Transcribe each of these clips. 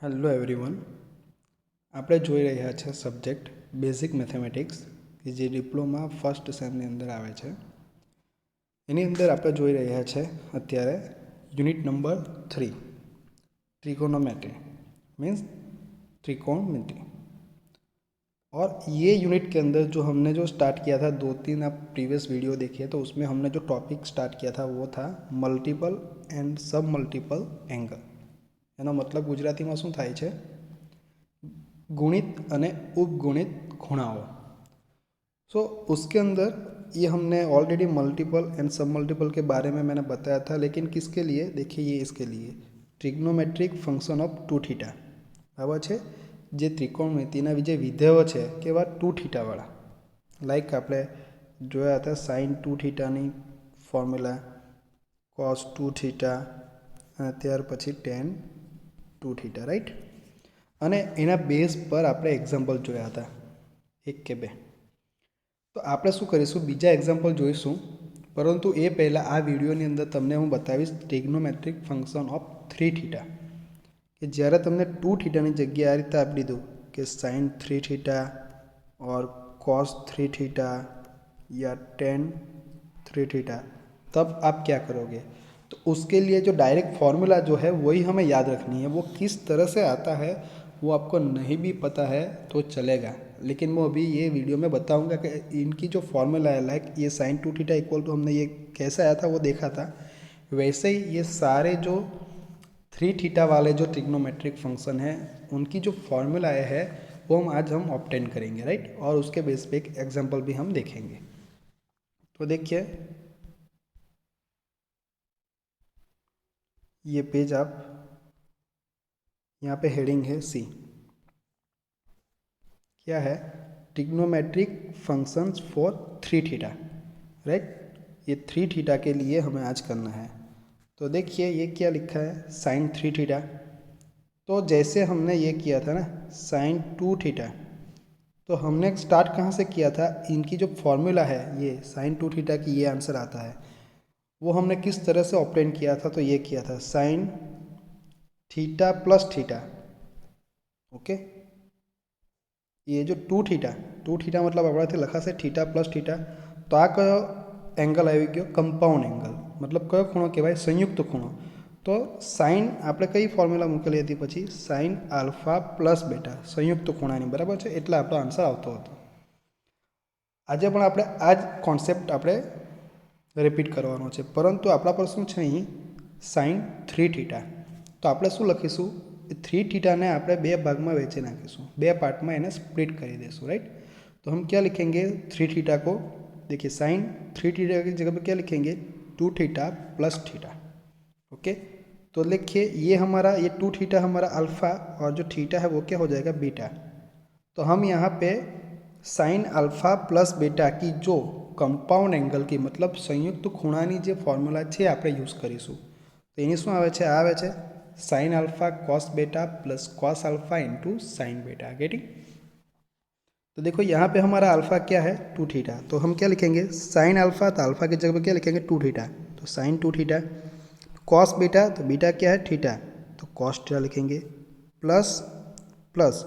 Hello everyone, આપણે જોઈ રહ્યા છે સબ્જેક્ટ બેઝિક મેથેમેટિક્સ કે જે ડિપ્લોમા ફર્સ્ટ સેમની અંદર આવે છે. એની અંદર આપણે જોઈ રહ્યા છે અત્યારે यूनिट नंबर 3 ट्रिगोनोमेट्री मीन्स त्रिकोणमिति. और ये यूनिट के अंदर जो हमने जो स्टार्ट किया था, 2-3 आप प्रीवियस वीडियो देखिए तो उसमें हमने जो टॉपिक स्टार्ट किया था वो था मल्टीपल एंड सब मल्टीपल एंगल. એનો મતલબ ગુજરાતીમાં શું થાય છે? गुणित અને उपगुणित ખૂણાઓ. सो उसके अंदर ये हमने ऑलरेडी मल्टीपल एंड सब मल्टीपल के बारे में मैंने बताया था, लेकिन किसके लिए? देखिए ये इसके लिए trigonometric function of two theta बराबर है. जे त्रिकोणमितिना जे विधेयो है केवा टू थीटावाळा, लाइक आपणे जोया था साइन टू थीटानी फॉर्म्युला, कॉस टू थीटा અને ત્યાર પછી ટેન ટू थीटा, राइट. અને એના બેઝ પર આપણે એક્ઝામ્પલ જોયા હતા એક કે બે. તો આપણે શું કરીશું, બીજા એક્ઝામ્પલ જોઈશું, પરંતુ એ પહેલાં આ વિડીયોની અંદર તમને હું બતાવીશ trigonometric function of three theta, કે જ્યારે તમને ટू થીટાની જગ્યાએ આ રીતે આપી દીધું કે સાइन थ्री थीटा और कॉस थ्री थीटा या टेन थ्री थीटा, तब आप क्या करोगे? तो उसके लिए जो डायरेक्ट फॉर्मूला जो है वही हमें याद रखनी है. वो किस तरह से आता है वो आपको नहीं भी पता है तो चलेगा, लेकिन मैं अभी ये वीडियो में बताऊंगा कि इनकी जो फॉर्मूला है, लाइक ये sine two theta equal to हमने ये कैसे आया था वो देखा था, वैसे ही ये सारे जो थ्री थीटा वाले जो ट्रिग्नोमेट्रिक फंक्शन है उनकी जो फॉर्मूला है वो हम ऑब्टेन करेंगे, राइट. और उसके बेस पे एक एग्जाम्पल भी हम देखेंगे. तो देखिए ये पेज, आप यहाँ पे हेडिंग है सी. क्या है? Trigonometric functions for three theta, right. ये थ्री थीटा के लिए हमें आज करना है. तो देखिए ये क्या लिखा है, साइन थ्री थीटा. तो जैसे हमने ये किया था ना साइन टू थीटा, तो हमने स्टार्ट कहाँ से किया था? इनकी जो फॉर्मूला है ये साइन टू थीटा की ये आंसर आता है, वो हमने किस तरह से ऑब्टेन किया था? तो ये किया था sign theta plus theta. Okay, ये जो टू थीटा मतलब अपने लखा से थीटा प्लस थीटा. तो आ कयो एंगल आई गयो? Compound angle. मतलब कयो खूणो कहेवाय? संयुक्त खूणो. तो साइन આપણે કઈ ફોર્મ્યુલા મૂકેલી હતી પછી? સાइन આલ્ફા પ્લસ બેટા, સંયુક્ત ખૂણાની, બરાબર છે. એટલે આપણો આન્સર આવતો હતો. આજે પણ આપણે આ જ કોન્સેપ્ટ આપણે રિપીટ કરવાનો છે, પરંતુ આપણા પર શું છે અહીં? સાइन थ्री थीटा. तो આપણે શું લખીશું? थ्री थीटा ने આપણે બે ભાગમાં વહેંચી નાખીશું, બે પાર્ટમાં એને સ્પ્લિટ કરી દઈશું, राइट. तो हम क्या लिखेंगे थ्री थीटा को? देखिए साइन थ्री थीटा की जगह पर क्या लिखेंगे? Two theta plus theta. Okay, तो लिखिए ये हमारा ये टू थीटा हमारा अल्फ़ा और जो थीटा है वो क्या हो जाएगा? बीटा. तो हम यहाँ पे साइन अल्फ़ा प्लस बीटा की जो कंपाउंड एंगल की मतलब संयुक्त खूणानी जो फॉर्म्युला है આપણે यूज करीશું. तो એની શું આવે છે? આવે છે sine alpha cos beta plus cos alpha into sine beta. Getting? तो देखो यहाँ पे हमारा अल्फ़ा क्या है? Two theta. तो हम क्या लिखेंगे? साइन अल्फ़ा, तो अल्फ़ा की जगह पे क्या लिखेंगे? Two theta. तो sine two theta. Cos beta, तो बीटा क्या है? थीटा. तो कॉस थीटा लिखेंगे plus plus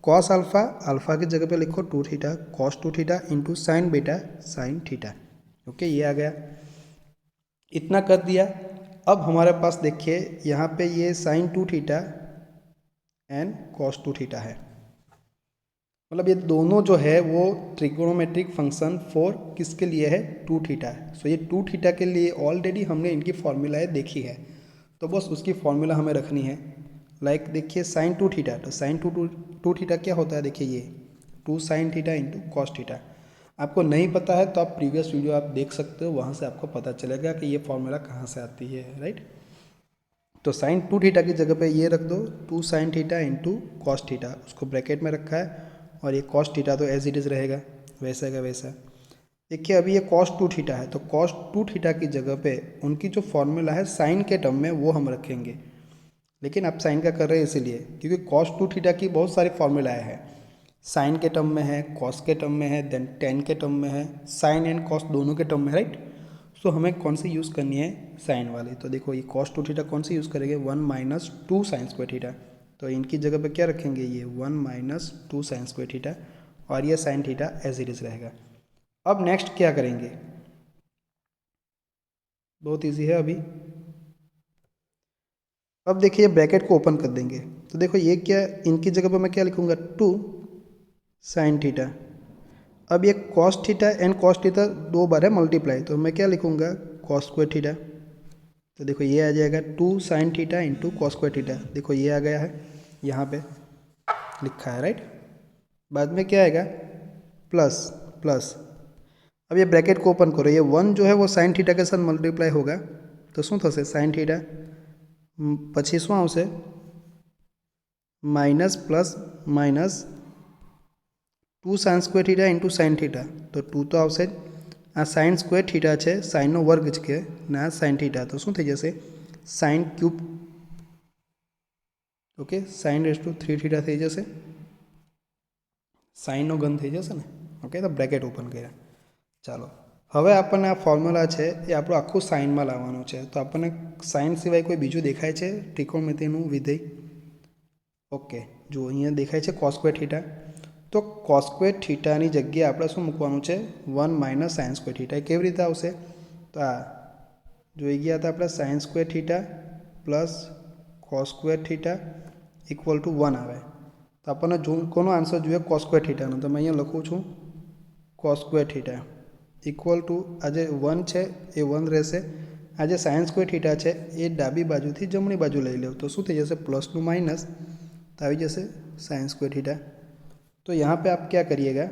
cos alpha, alpha की जगह पे लिखो two theta, cos two theta into sine beta sine theta. Okay, ये आ गया. इतना कर दिया. अब हमारे पास देखिए यहाँ पे ये sine two theta and cos two theta है, मतलब ये दोनों जो है वो ट्रिगोनोमेट्रिक फंक्शन फॉर किसके लिए है? Two theta. सो ये टू थीटा के लिए ऑलरेडी हमने इनकी फॉर्मूलाएँ देखी है, तो बस उसकी फॉर्मूला हमें रखनी है. लाइक देखिए साइन टू थीटा, तो साइन टू थीटा क्या होता है? देखिए ये two sine theta into cos theta. आपको नहीं पता है तो आप प्रीवियस वीडियो आप देख सकते हो, वहाँ से आपको पता चलेगा कि ये फॉर्मूला कहाँ से आती है, राइट. तो साइन टू थीटा की जगह पे ये रख दो two sine theta into cos theta, उसको ब्रैकेट में रखा है, और ये कॉस थीटा तो एज इट इज़ रहेगा, वैसा का वैसा. देखिए अभी ये कॉस टू थीटा है, तो कॉस टू थीटा की जगह पे उनकी जो फॉर्मूला है साइन के टर्म में वो हम रखेंगे. लेकिन आप साइन का कर रहे हैं इसीलिए क्योंकि कॉस टू थीटा की बहुत सारी फॉर्मूलाएँ हैं. साइन के टर्म में है, कॉस के टर्म में है, देन टेन के टर्म में है, साइन एंड कॉस दोनों के टर्म में, राइट. सो हमें कौन सी यूज़ करनी है? साइन वाली. तो देखो ये कॉस टू थीटा कौन सी यूज़ करेंगे? One minus two sign square theta. तो इनकी जगह पे क्या रखेंगे, ये 1 माइनस 2 साइन स्क्वायर थीटा, और ये sine theta as it is रहेगा। अब नेक्स्ट क्या करेंगे, बहुत इजी है अभी। अब देखिए ब्रैकेट को ओपन कर देंगे, तो देखो ये क्या, इनकी जगह पे मैं क्या लिखूंगा, 2 साइन थीटा। अब ये cos theta and cos theta 2 बार है मल्टीप्लाई, तो मैं क्या लिखूंगा, कॉस स्क्वायर थीटा। तो देखो ये आ जाएगा 2 sine theta into cos square theta, देखो ये आ गया है, यहाँ पे लिखा है राइट। बाद में क्या आएगा, प्लस प्लस। अब ये ब्रैकेट को ओपन करो, ये 1 जो है वो साइन थीटा के साथ मल्टीप्लाई होगा, तो શું થશે, साइन थीटा પછી શું આવશે, minus plus minus 2 sign square theta into sine theta, तो 2 तो આવશે જ, આ સાइन સ્ક્વેર થીટા છે, સાઇનનો વર્ગ જ કે ને આ સાइन थीटा, તો શું થઈ જશે, sine cube, okay, sine raise to 3 theta થઈ જશે, સાઇનનો ઘન થઈ જશે ને, ઓકે। તો બ્રેકેટ ઓપન કર્યા, ચાલો હવે આપણને આ ફોર્મ્યુલા છે એ આપણું આખું સાઇનમાં લાવવાનું છે, તો આપણને સાઇન સિવાય કોઈ બીજું દેખાય છે ત્રિકોણમિતિનું વિધેય, ઓકે જો અહીંયા દેખાય છે કોસ સ્ક્વેર થીટા, તો કોસ સ્ક્વેર થીટાની જગ્યાએ આપણે શું મૂકવાનું છે, 1 માઇનસ સાઇન સ્ક્વેર થીટા। એ કેવી રીતે આવશે, તો આ જોઈ ગયા હતા આપણે, sine square theta plus cos square theta equal to 1 આવે, તો આપણને જો કોનો આન્સર જોઈએ, કોસ સ્ક્વેર થીટાનો, તો मैं અહીંયા લખું છું cos square theta equal to આ જે 1 છે એ 1 રહેશે, આ જે સાઇન સ્ક્વેર થીટા છે એ ડાબી બાજુથી જમણી બાજુ લઈ લો, તો શું થઈ જશે, પ્લસનું માઇનસ, तो આવી જશે साइन स्क्वायर थीटा। तो यहाँ पे आप क्या करिएगा,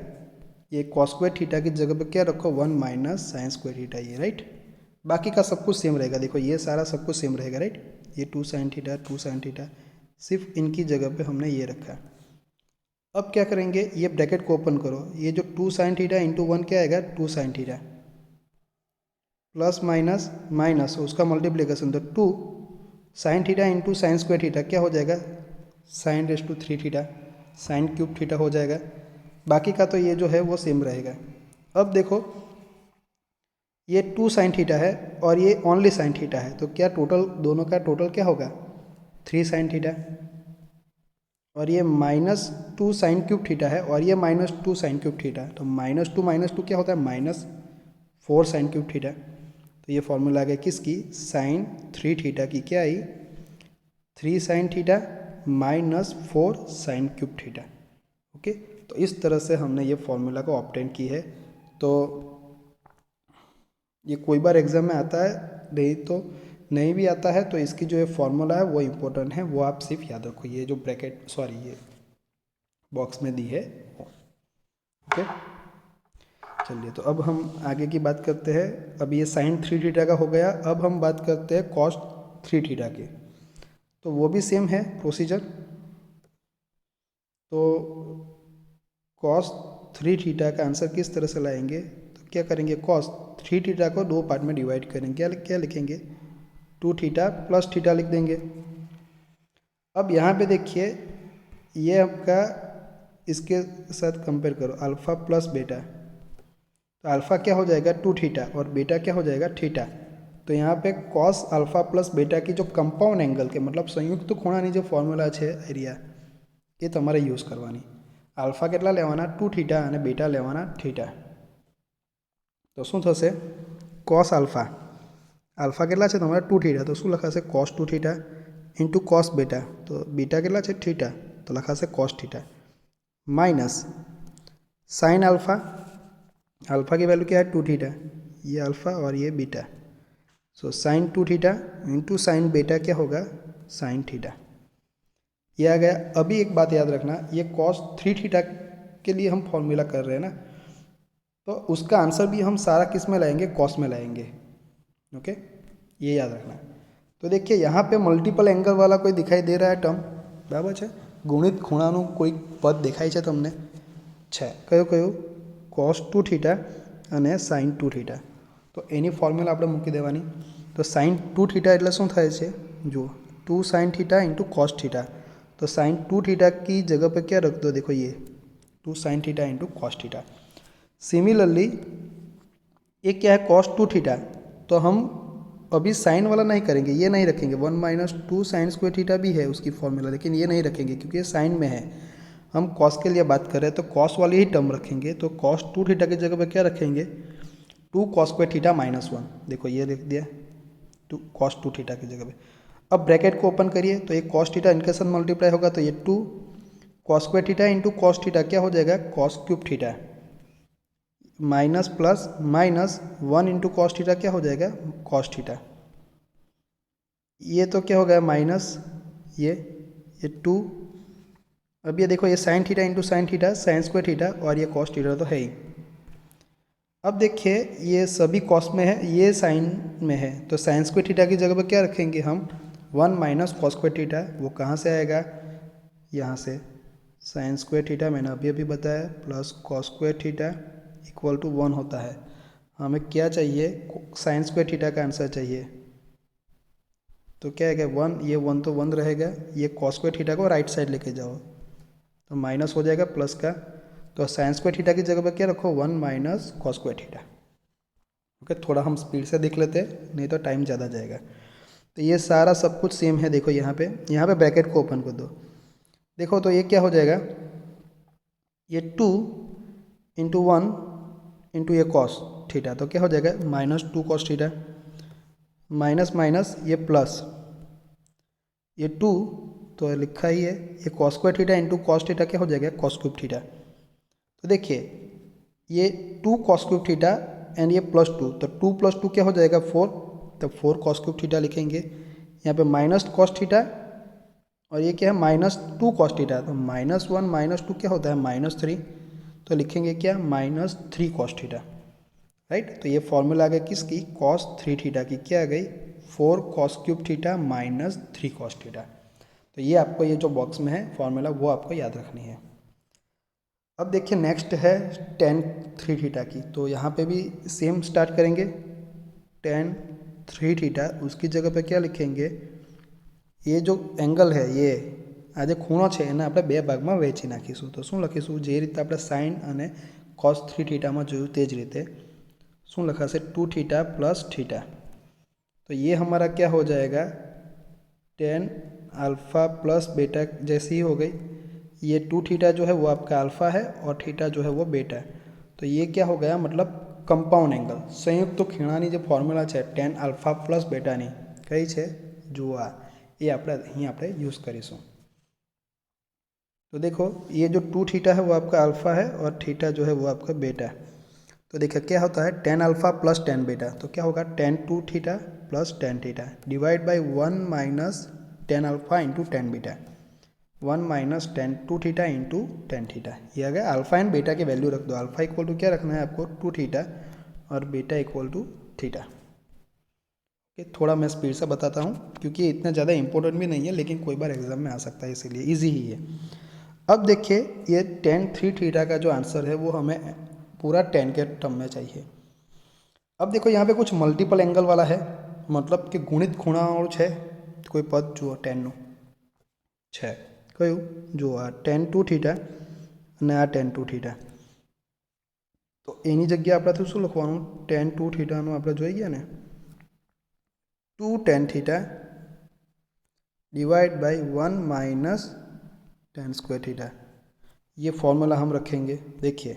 ये कॉस स्क्वायर थीटा की जगह पे क्या रखो, 1 माइनस साइन स्क्वायर थीटा, ये राइट। बाकी का सब कुछ सेम रहेगा, देखो ये सारा सब कुछ सेम रहेगा राइट, ये 2 साइन थीटा 2 साइन थीटा, सिर्फ इनकी जगह पे हमने ये रखा। अब क्या करेंगे, ये ब्रैकेट को ओपन करो, ये जो 2 साइन थीटा इंटू 1 क्या आएगा, 2 sine theta, plus minus minus उसका मल्टीप्लीकेशन, तो 2 sine theta into sine square theta क्या हो जाएगा, sine raise to 3 theta, sine cube theta हो जाएगा। बाकी का तो ये जो है वो सेम रहेगा। अब देखो ये 2 साइन थीटा है और ये ओनली साइन थीटा है, तो क्या टोटल, दोनों का टोटल क्या होगा, 3 साइन थीटा, और ये माइनस 2 साइन क्यूब थीटा है और ये माइनस 2 साइन क्यूब थीटा, तो माइनस टू क्या होता है, माइनस 4 साइन क्यूब थीटा। तो ये फॉर्मूला आ गया किसकी, साइन 3 थीटा की, क्या आई, 3 sign theta minus 4 sign cube theta, okay. तो इस तरह से हमने ये फॉर्मूला को ऑब्टेन की है। तो ये कोई बार एग्जाम में आता है, नहीं तो नहीं भी आता है, तो इसकी जो ये फॉर्मूला है वो इम्पोर्टेंट है, वो आप सिर्फ याद रखो, ये जो ब्रैकेट सॉरी ये बॉक्स में दी है, ओके। चलिए तो अब हम आगे की बात करते हैं। अब ये साइन 3 थीटा का हो गया, अब हम बात करते हैं कॉस 3 थीटा की, तो वो भी सेम है प्रोसीजर। तो कॉस 3 थीटा का आंसर किस तरह से लाएंगे, तो क्या करेंगे, कॉस 3 थीटा को 2 पार्ट में डिवाइड करेंगे, क्या लिखेंगे, 2 थीटा प्लस थीटा लिख देंगे। अब यहाँ पे देखिए ये आपका इसके साथ कंपेयर करो, अल्फ़ा प्लस बेटा, तो अल्फ़ा क्या हो जाएगा 2 थीटा और बेटा क्या हो जाएगा थीटा। तो यहाँ पे कॉस अल्फ़ा प्लस बेटा की जो कंपाउंड एंगल के मतलब संयुक्त खूणानी जो फॉर्म्युला है एरिया ये तमारे यूज करवानी। अल्फ़ा केटला लेवाना 2 थीटा और बेटा लेवाना थीटा, तो शू थशे कॉस अल्फ़ा, अल्फ़ा केटला छे तमारे 2 थीटा, तो शू लखाशे cos 2 theta into cos beta, तो बेटा केटला छे थीटा, तो लखाशे cos theta, minus sine alpha, alpha की वैल्यू क्या है 2 थीटा, ये अल्फ़ा और ये beta, so sine 2 theta into sine beta क्या होगा साइन थीटा, ये आ गया। अभी एक बात याद रखना, ये कॉस 3 थीटा के लिए हम फॉर्मूला कर रहे हैं ना, तो उसका आंसर भी हम सारा किस में लाएंगे, कॉस में लाएंगे, ओके, ये याद रखना। तो देखिए यहाँ पे मल्टीपल एंगल वाला कोई दिखाई दे रहा है टर्म, बराबर है, गुणित खूणाનું कोई पद देखाय છે તમને, છે કયો કયો, cos 2 थीटा અને sin 2 थीटा, तो एनी फॉर्म्यूला આપણે મૂકી દેવાની। तो sin 2 थीटा એટલે શું થાય છે, જુઓ 2 sin theta into cos theta, तो sin 2 थीटा की जगह पे क्या रख दो, देखो ये 2 sin theta into cos theta. Similarly ये क्या है cos 2 थीटा, तो हम अभी साइन वाला नहीं करेंगे, ये नहीं रखेंगे। 1 माइनस 2 साइन स्क्वायर थीटा भी है उसकी फॉर्मूला, लेकिन ये नहीं रखेंगे क्योंकि ये साइन में है। हम कॉस के लिए बात कर रहे हैं तो कॉस वाली ही टर्म रखेंगे। तो कॉस 2 थीटा की जगह पे क्या रखेंगे, 2 कॉस स्क्वायर थीटा माइनस 1। देखो ये लिख दिया 2 कॉस 2 थीटा की जगह पे। अब ब्रैकेट को ओपन करिए तो ये कॉस थीटा इनके साथ मल्टीप्लाई होगा तो ये 2 cos square theta into cos theta क्या हो जाएगा, cos cube theta, minus plus minus 1 into cos theta क्या हो जाएगा, कॉस थीटा। ये तो क्या हो गया माइनस ये 2। अब ये देखो ये sine theta into sine theta, sign square theta, और ये कॉस थीटा तो है ही। अब देखिए ये सभी कॉस में है, ये साइन में है, तो साइन स्क्वायर थीटा की जगह पर क्या रखेंगे हम, 1 माइनस कॉस स्क्वायर थीटा। वो कहाँ से आएगा, यहाँ से। साइन स्क्वायर थीटा मैंने अभी अभी बताया plus cos square theta equal to 1 होता है। हमें क्या चाहिए, साइन स्क्वायर थीटा का आंसर चाहिए। तो क्या है 1, ये 1 तो 1 रहेगा, ये कॉस स्क्वायर थीटा को राइट साइड लेके जाओ तो माइनस हो जाएगा प्लस का। तो साइन स्क्वायर थीटा की जगह पर क्या रखो, 1 minus cos square theta. Okay, थोड़ा हम स्पीड से देख लेते हैं नहीं तो टाइम ज़्यादा जाएगा। तो ये सारा सब कुछ सेम है। देखो यहाँ पे ब्रैकेट को ओपन कर दो। देखो तो ये क्या हो जाएगा, ये 2 इंटू 1 इंटू ये कॉस थीटा, तो क्या हो जाएगा minus 2 cos theta, minus minus ये प्लस ये 2 तो लिखा ही है, ये cos square theta into cos theta क्या हो जाएगा, कॉस क्यूब थीटा। तो देखिए ये 2 कॉस क्यूब थीटा एंड ये प्लस 2, तो 2 प्लस 2 क्या हो जाएगा 4, तो 4 कॉस क्यूब थीटा लिखेंगे। यहाँ पे माइनस कॉस थीटा और ये क्या है माइनस 2 कॉस थीटा, तो माइनस 1 माइनस 2 क्या होता है माइनस 3, तो लिखेंगे क्या माइनस 3 कॉस थीटा, राइट। तो ये फॉर्मूला आ गया किसकी, कॉस 3 थीटा की, क्या आ गई 4 cos cube theta minus 3 cos theta. तो ये आपको ये जो बॉक्स में है फॉर्मूला वो आपको याद रखनी है। अब देखिए नेक्स्ट है tan 3 थीटा की, तो यहाँ पे भी सेम स्टार्ट करेंगे। tan 3 थीटा उसकी जगह पे क्या लिखेंगे, ये जो एंगल है ये આજે ખૂણો છે એને આપણે બે ભાગમાં વહેંચી નાખીશું। તો શું લખીશું, જે રીતે આપણે સાઇન અને cos 3 થીટામાં જોયું તે જ રીતે શું લખાશે 2 थीटा प्लस थीटा। तो ये हमारा क्या हो जाएगा tan अल्फ़ा प्लस बेटा जैसी ही हो गई। ये 2 थीटा जो है वो आपका अल्फ़ा है और थीटा जो है वो बेटा है। तो ये क्या हो गया मतलब कंपाउंड एंगल संयुक्त तो खीणानी जो फॉर्म्यूला है tan अल्फ़ा प्लस बेटानी कई है जो ये આપણે અહીં આપણે यूज़ કરીશું। तो देखो ये जो 2 थीटा है वो आपका अल्फ़ा है और थीटा जो है वो आपका बेटा है। तो देखिए क्या होता है tan अल्फ़ा प्लस tan बेटा, तो क्या होगा tan 2 theta plus tan theta divide by 1 minus tan alpha into tan बेटा, 1 minus tan 2 theta into tan theta. ये आ गया अल्फ़ा एंड बेटा की वैल्यू रख दो। अल्फ़ा इक्वल टू क्या रखना है आपको 2 थीटा और बेटा इक्वल टू थीटा। थोड़ा मैं स्पीड से बताता हूँ क्योंकि ये इतना ज़्यादा इंपॉर्टेंट भी नहीं है, लेकिन कोई बार एग्जाम में आ सकता है इसीलिए इजी ही है। अब देखिए ये tan 3 थीटा का जो आंसर है वो हमें पूरा tan के टर्म में चाहिए। अब देखो यहाँ पे कुछ मल्टीपल एंगल वाला है, मतलब कि गुणित ખૂણાઓ છે કોઈ પદ જુઓ tanનું છે કયું જુઓ આ tan 2 थीटा અને આ tan 2 थीटा। તો એની જગ્યાએ આપણે શું લખવાનું tan 2 थीटाનું આપણે જોઈ ગયા ને 2 tan theta divide by 1 minus tan square theta, ये फॉर्मूला हम रखेंगे। देखिए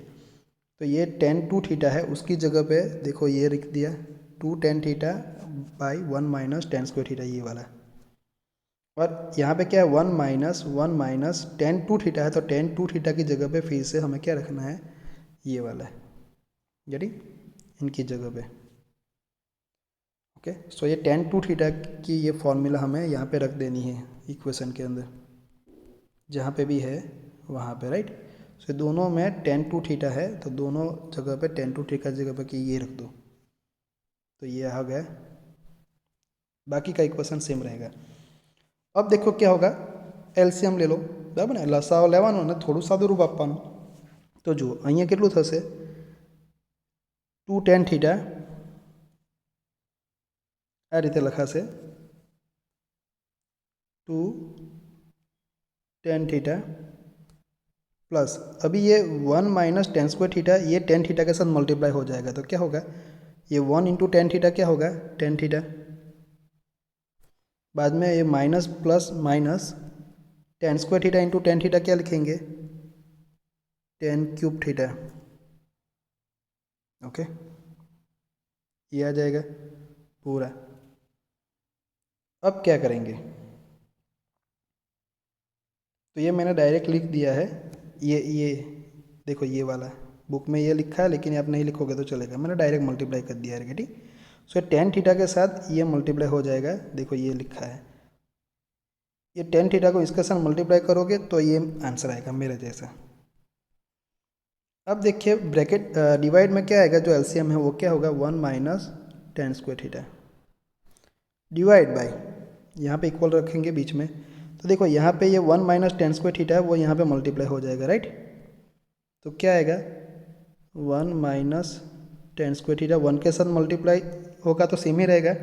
तो ये tan 2 थीटा है उसकी जगह पे देखो ये लिख दिया 2 tan theta by 1 minus tan square theta ये वाला, और यहाँ पे क्या है 1 माइनस tan 2 थीटा है तो tan 2 थीटा की जगह पे फिर से हमें क्या रखना है ये वाला है यानी इनकी जगह पे। ओके सो ये tan 2 थीटा की ये फॉर्मूला हमें यहाँ पे रख देनी है इक्वेशन के अंदर जहाँ पे भी है वहाँ पे, राइट। सो दोनों में tan 2 थीटा है तो दोनों जगह पे tan 2 थीटा जगह पे कि ये रख दो तो ये आ गया, बाकी का इक्वेशन सेम रहेगा। अब देखो क्या होगा एलसीएम ले लो बराबर ने, लसाओ लेवानो ने थोड़ું સાદું રૂપ આપવાનું। तो જુઓ અહીંયા કેટલું થશે 2 tan थीटा आ रीते लखाशे 2 tan थीटा प्लस अभी ये 1 माइनस tan स्क्वायर थीटा ये tan थीटा के साथ मल्टीप्लाई हो जाएगा तो क्या होगा ये 1 इंटू tan थीटा क्या होगा tan थीटा बाद में ये minus plus minus tan square theta into tan theta क्या लिखेंगे, टेन क्यूब थीटा। ओके, ये आ जाएगा पूरा। अब क्या करेंगे, तो ये मैंने डायरेक्ट लिख दिया है। ये देखो, ये वाला बुक में ये लिखा है, लेकिन आप नहीं लिखोगे तो चलेगा, मैंने डायरेक्ट मल्टीप्लाई कर दिया है। ठीक, सो टेन थीटा के साथ ये मल्टीप्लाई हो जाएगा। देखो ये लिखा है, ये टेन थीटा को इसके साथ मल्टीप्लाई करोगे तो ये आंसर आएगा मेरे जैसा। अब देखिए ब्रैकेट डिवाइड में क्या आएगा, जो एलसीएम है वो क्या होगा, one minus tan square theta divide by, यहाँ पे इक्वल रखेंगे बीच में। तो देखो यहाँ पे ये one minus tan square theta है, वो यहाँ पे मल्टीप्लाई हो जाएगा, राइट। तो क्या आएगा, one minus tan square theta one के साथ मल्टीप्लाई होगा तो सेम ही रहेगा,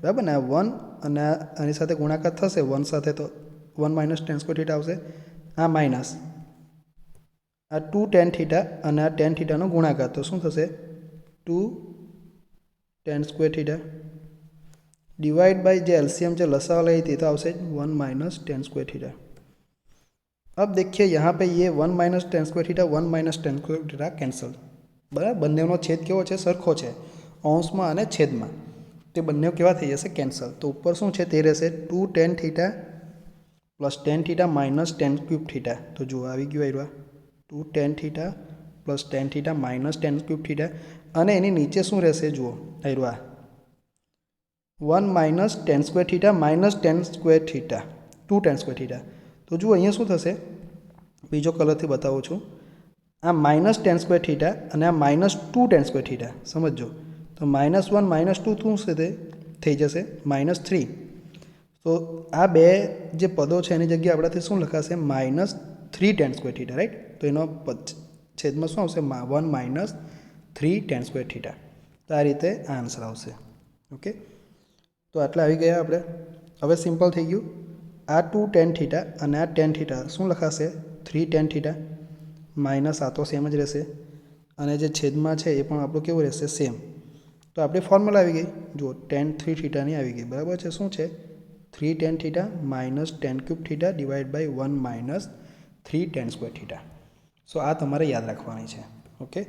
बराबर ने। वन અને આની સાથે ગુણાકાર થશે વન સાથે, તો one minus ten square theta આવશે, આ માઇનસ આ ટુ ટેન થીટા અને આ ટેન થીટાનો ગુણાકાર, તો શું થશે, two tan square theta divide by जो एलसीएम जो लसावा लाई थी तो आवश्यक one minus tan square theta. अब देखिए यहाँ पे ये one minus tan square theta one minus tan square theta cancel, बराबर। बंनेनो छेद केवो छे, सरखो छे, अंश में अने छेद में, तो बंने केवा थई जशे कैंसल। तो ऊपर शुं छे ते रहेशे two tan theta plus tan theta minus tan cube theta. तो जो आवी गयुं आव्या two tan theta plus tan theta minus tan cube theta, अने एनी नीचे शुं रहेशे, जुओ आव्या one minus tan square theta minus tan square theta two tan square theta. तो जुओ अहींया शुं थशे, बीजो कलरथी बतावुं छुं, आ माइनस टेन स्क्वेर थीटा अने आ minus two tan square theta, समझो। तो माइनस वन माइनस टू शुं छे ते थई जशे माइनस थ्री। तो आ बे जे पदों छे एनी जग्याए आपणाथी शुं लखाशे, minus three tan square theta, right. तो एनो छेदमां शुं आवशे, one minus three tan square theta. तो आ रीते आंसर आवशे। ओके, तो आटला आई गया आपणे। हवे सिंपल थई गयुं, आ टू टेन थीटा अने आ टेन थीटा शुं लखाशे, थ्री टेन थीटा माइनस आ तो सेम ज रहेशे, अने जे छेदमां छे ए पण आपणुं केवुं रहेशे, सेम। तो आपणी फॉर्म्युला आई गई, जो टेन थ्री थीटानी आई गई, बराबर छे। शुं छे, three tan theta minus tan cube theta divide by one minus three tan square theta. So आ तमारे याद राखवानी छे। ओके,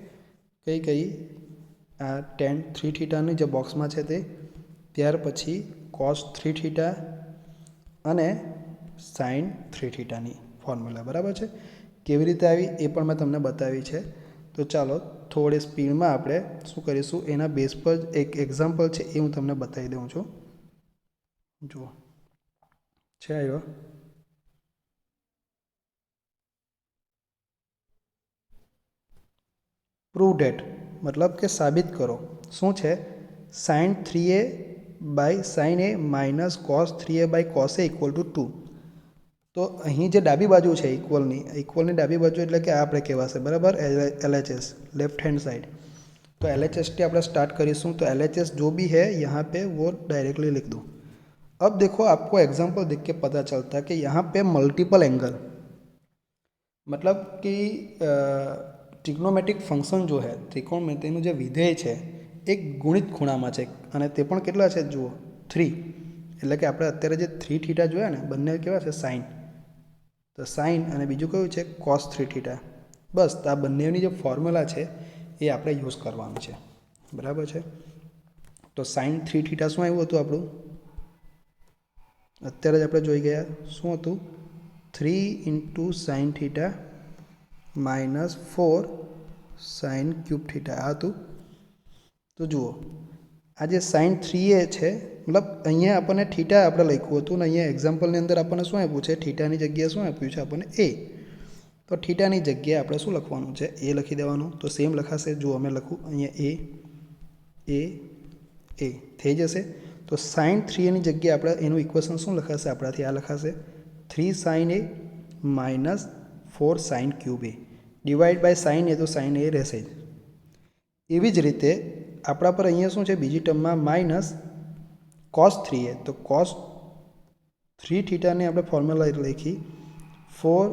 कई कई आ टेन थ्री थीटानी जे बॉक्समां छे ते, त्यार पछी कॉस थ्री थीटा अने साइन थ्री थीटानी फॉर्म्युला, बराबर है। केवी रीते आवी ए पण मैं तमने बतावी छे। तो चलो थोड़ी स्पीड में आपणे शुं करीशुं, एना बेस पर एक एक्जाम्पल है ए हूँ तमने बतावी दऊं छुं। जुओ छे आव्यो, प्रूव डेट मतलब के साबित करो। शुं छे, sine three A by sine A minus cos three A by cos A equal to two. तो अहीं जे डाबी बाजू है इक्वलनी डाबी बाजू एटले के आपणे कहेवाशे, बराबर, एलएचएस लेफ्ट हैंड साइड। तो एलएचएस टी आपणे स्टार्ट करीशुं। तो एलएचएस जो भी है यहाँ पे वो डायरेक्टली लिख दो। अब देखो आपको एग्जांपल देख के पता चलता है कि यहाँ पे मल्टीपल एंगल, मतलब कि ट्रिग्नोमेट्रिक फंक्शन जो है, त्रिकोणमितिनुं जे विधेय है एक गुणित खूणामां छे, अने ते पण केटला छे, जुओ थ्री। एटले के आपणे अत्यारे जे थ्री थीटा जोया ने, बंने केवा छे, साइन। तो साइन अने बीजुं कयुं छे, कॉस थ्री थीटा। बस तो आ बंनेनी जो फॉर्म्युला है ये आपणे यूज करवानुं छे, बराबर है। तो साइन थ्री थीटा शुं आव्युं हतुं आपणुं, अत्यारे ज आपणे जोई गया, शुं हतुं, three into sine theta minus four sine cube theta आ हतुं। तो जुओ आज साइन थ्री ए है, मतलब अहींया आपणे थीटा आपणे लख्युं हतुं ने अहींया एक्जाम्पलनी अंदर आपणे शुं आप्युं छे, थीटानी जग्याए शुं आप्युं छे आपणे ए। तो थीटानी जग्याए आपणे शुं लखवानुं छे, ए लखी देवानुं। तो सेम लखाशे, जो अमे लखुं अहींया ए ए थई जशे। तो साइन थ्री एनी जग्याए आपणे एनुं इक्वेशन शुं लखाशे, आपणाथी आ लखाशे, three sine A minus four sine cube A divide by sine A, तो साइन ए रहेशे ज। एवी ज रीते आपणा पर अहींया शुं छे, बीजी टर्ममां माइनस कॉस थ्री ए। तो कॉस थ्री थीटा ने आपणे फॉर्म्युला लखी, four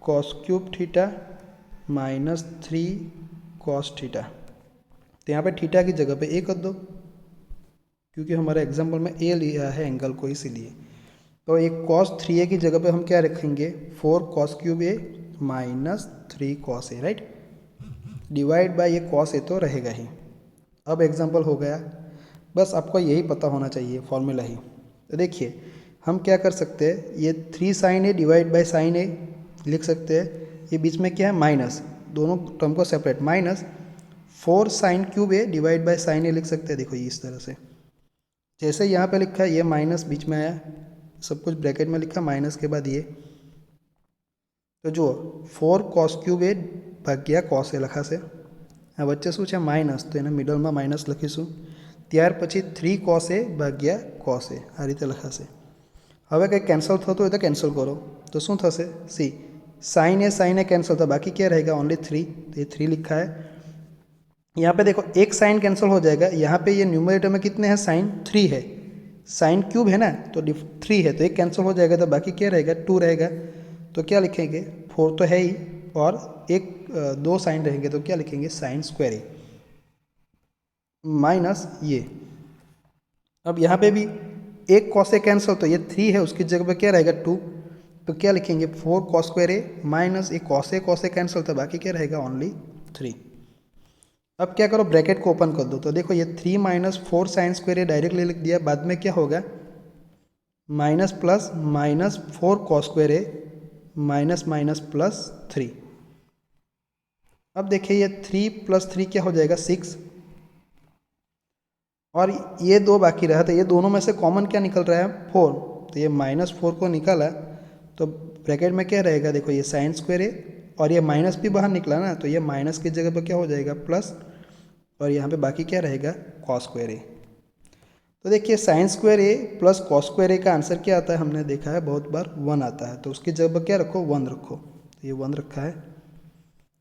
cos cube theta minus three cos theta. तो यहाँ पे थीटा की जगह पे ए कर दो, क्योंकि हमारे एग्जाम्पल में ए लिया है एंगल को, इसीलिए। तो एक cos 3a की जगह पे हम क्या रखेंगे, 4 cos cube A minus 3 cos A, right. Divide by ये cos ए तो रहेगा ही। अब एग्जाम्पल हो गया, बस आपको यही पता होना चाहिए फॉर्मूला ही। तो देखिए हम क्या कर सकते हैं, ये 3 sin ए डिवाइड बाय sin ए लिख सकते हैं। ये बीच में क्या है, माइनस, दोनों टर्म को separate, minus 4 sin cube A divide bye sin ए लिख सकते हैं। देखो ये इस तरह से, जैसे यहाँ पे लिखा है ये माइनस बीच में आया, सब कुछ ब्रैकेट में लिखा, माइनस के बाद ये, तो जो 4 cos क्यूब ए भाग गया cos ए लखा से। આ વચ્ચે શું છે માઇનસ, તો એને મિડલમાં માઇનસ લખીશું। ત્યાર પછી 3 cos એ ભાગ્યા cos એ, આ રીતે લખાશે। હવે કંઈ કેન્સલ થતું હોય તો કેન્સલ કરો, તો શું થશે, सी साइन ए कैंसिल, तो बाकी क्या रहेगा, ओनली 3, तो ये 3 लिखा है। यहाँ पे देखो एक साइन कैंसिल हो जाएगा, यहाँ पे ये न्यूमरेटर में कितने हैं, साइन 3 है, साइन क्यूब है ना, तो 3 है, तो एक कैंसिल हो जाएगा, तो बाकी क्या रहेगा, 2 रहेगा। तो क्या लिखेंगे, 4 तो है ही, और एक 2 साइन रहेंगे, तो क्या लिखेंगे, साइन स्क्वायर ए माइनस ये। अब यहाँ पे भी एक कॉस ए कैंसिल, तो ये 3 है, उसकी जगह पे क्या रहेगा, 2, तो क्या लिखेंगे, 4 कॉस स्क्वायर ए माइनस एक कॉस ए कैंसिल, तो बाकी क्या रहेगा, ओनली 3। अब क्या करो, ब्रैकेट को ओपन कर दो, तो देखो ये 3 minus 4 sine square A directly लिख दिया, बाद में क्या होगा, minus plus minus 4 cos square A minus minus plus 3। अब देखिए ये 3 प्लस 3 क्या हो जाएगा, 6, और ये 2 बाकी रहा, तो ये दोनों में से कॉमन क्या निकल रहा है, 4, तो ये -4 को निकाला, तो ब्रैकेट में क्या रहेगा, देखो ये साइन स्क्वायर ए, और ये माइनस भी बाहर निकला ना, तो ये माइनस की जगह पर क्या हो जाएगा, प्लस, और यहाँ पे बाकी क्या रहेगा, कॉस स्क्वायर ए। तो देखिए साइन स्क्वायर ए प्लस कॉस स्क्वायर ए का आंसर क्या आता है, हमने देखा है बहुत बार 1 आता है, तो उसकी जगह पर क्या रखो, 1 रखो, तो ये 1 रखा है।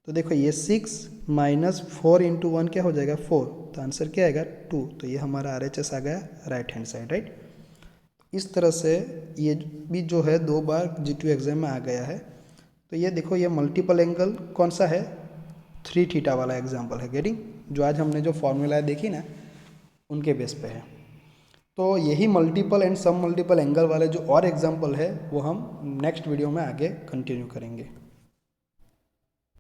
तो देखो ये 6 माइनस 4 इंटू 1 क्या हो जाएगा, 4, तो आंसर क्या आएगा, 2, तो ये हमारा RHS आ गया राइट हैंड साइड, राइट। इस तरह से ये भी जो है 2 बार G2 एग्जाम में आ गया है। तो ये देखो ये मल्टीपल एंगल कौन सा है, 3 थीटा वाला एग्जाम्पल है, गेटिंग, जो आज हमने जो फॉर्मूला देखी ना उनके बेस पे है। तो यही मल्टीपल एंड सब मल्टीपल एंगल वाले जो और एग्जाम्पल है वो हम नेक्स्ट वीडियो में आगे कंटिन्यू करेंगे।